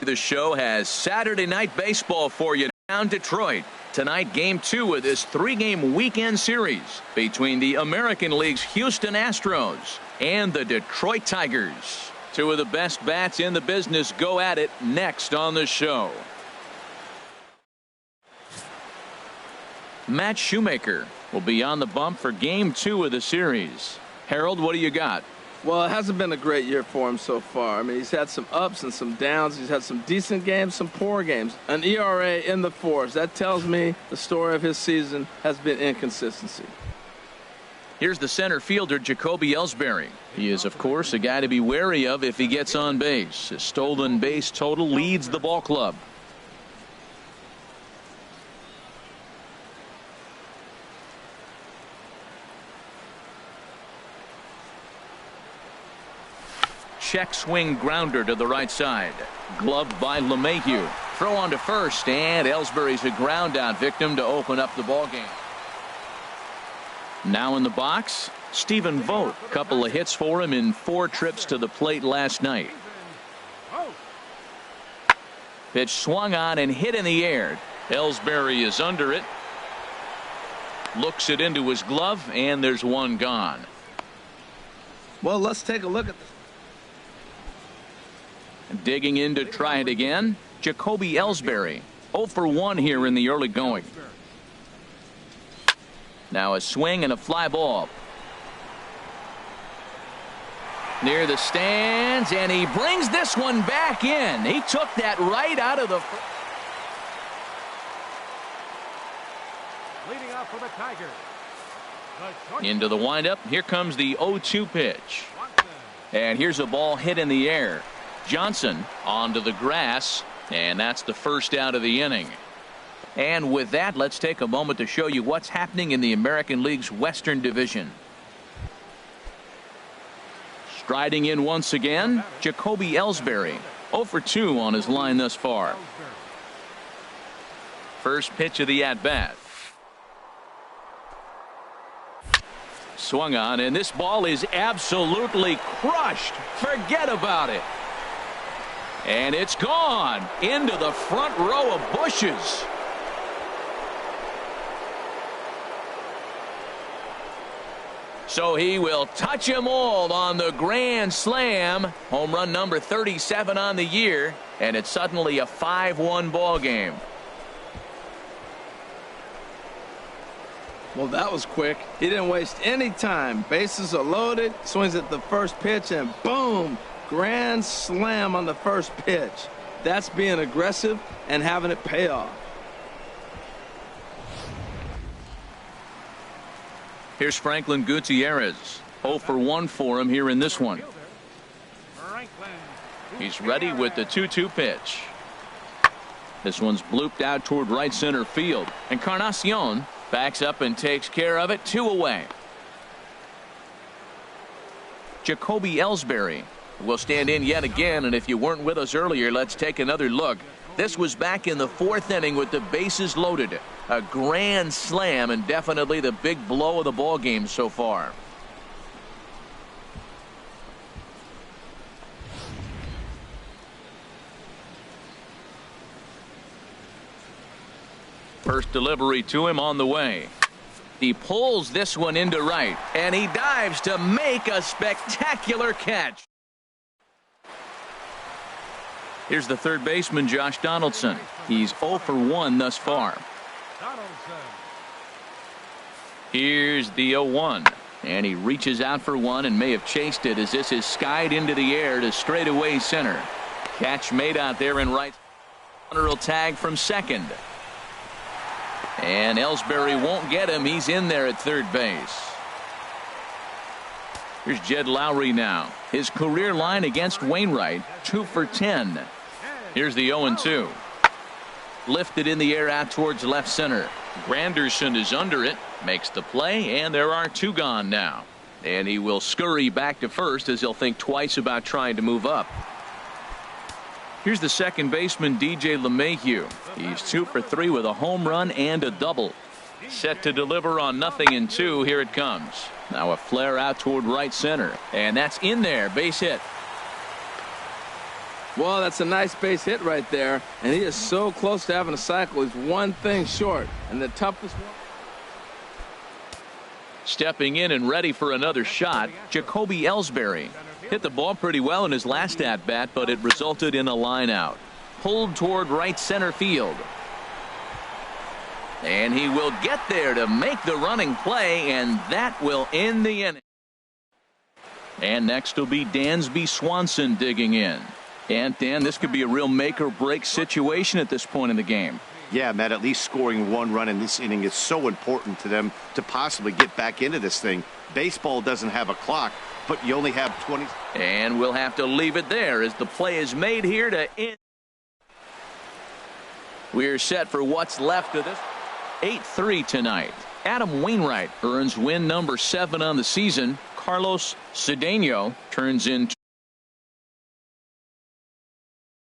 the show has Saturday night baseball for you down Detroit. Tonight, game 2 of this 3-game weekend series between the American League's Houston Astros and the Detroit Tigers. 2 of the best bats in the business go at it next on the show. Matt Shoemaker will be on the bump for game 2 of the series. Harold, what do you got? Well, it hasn't been a great year for him so far. I mean, he's had some ups and some downs. He's had some decent games, some poor games. An ERA in the 4s. That tells me the story of his season has been inconsistency. Here's the center fielder, Jacoby Ellsbury. He is, of course, a guy to be wary of if he gets on base. His stolen base total leads the ball club. Check swing grounder to the right side. Gloved by LeMahieu. Throw on to first, and Ellsbury's a ground out victim to open up the ball game. Now in the box, Stephen Vogt. Couple of hits for him in 4 trips to the plate last night. Pitch swung on and hit in the air. Ellsbury is under it. Looks it into his glove, and there's one gone. Well, let's take a look at this. Digging in to try it again, Jacoby Ellsbury. 0 for 1 here in the early going. Now a swing and a fly ball. Near the stands, and he brings this one back in. He took that right out of the... Leading off for the Tigers. Into the windup. Here comes the 0-2 pitch. And here's a ball hit in the air. Johnson onto the grass, and that's the first out of the inning. And with that, let's take a moment to show you what's happening in the American League's Western Division. Striding in once again, Jacoby Ellsbury. 0 for 2 on his line thus far. First pitch of the at-bat. Swung on, and this ball is absolutely crushed. Forget about it. And it's gone into the front row of bushes. So he will touch them all on the grand slam. Home run number 37 on the year, and it's suddenly a 5-1 ball game. Well, that was quick. He didn't waste any time. Bases are loaded. Swings at the first pitch, and boom! Grand slam on the first pitch. That's being aggressive and having it pay off. Here's Franklin Gutierrez. 0 for 1 for him here in this one. He's ready with the 2-2 pitch. This one's blooped out toward right center field. Encarnacion backs up and takes care of it. 2 away. Jacoby Ellsbury will stand in yet again, and if you weren't with us earlier, let's take another look. This was back in the 4th inning with the bases loaded. A grand slam, and definitely the big blow of the ball game so far. First delivery to him on the way. He pulls this one into right, and he dives to make a spectacular catch. Here's the third baseman, Josh Donaldson. He's 0 for 1 thus far. Here's the 0-1. And he reaches out for one and may have chased it as this is skied into the air to straightaway center. Catch made out there in right. Hunter will tag from second. And Ellsbury won't get him. He's in there at third base. Here's Jed Lowry now. His career line against Wainwright, 2 for 10. Here's the 0-2. Lifted in the air out towards left center. Granderson is under it, makes the play, and there are 2 gone now. And he will scurry back to first as he'll think twice about trying to move up. Here's the second baseman, DJ LeMahieu. He's 2 for 3 with a home run and a double. Set to deliver on 0-2. Here it comes. Now a flare out toward right center, and that's in there. Base hit. Well, that's a nice base hit right there, and he is so close to having a cycle. He's one thing short, and the toughest one. Stepping in and ready for another shot, Jacoby Ellsbury. Hit the ball pretty well in his last at-bat, but it resulted in a line out. Pulled toward right center field. And he will get there to make the running play, and that will end the inning. And next will be Dansby Swanson digging in. And Dan, this could be a real make or break situation at this point in the game. Yeah, Matt, at least scoring one run in this inning is so important to them to possibly get back into this thing. Baseball doesn't have a clock, but you only have 20. And we'll have to leave it there as the play is made here to end. We're set for what's left of this. 8-3 tonight. Adam Wainwright earns win number 7 on the season. Carlos Cedeno turns in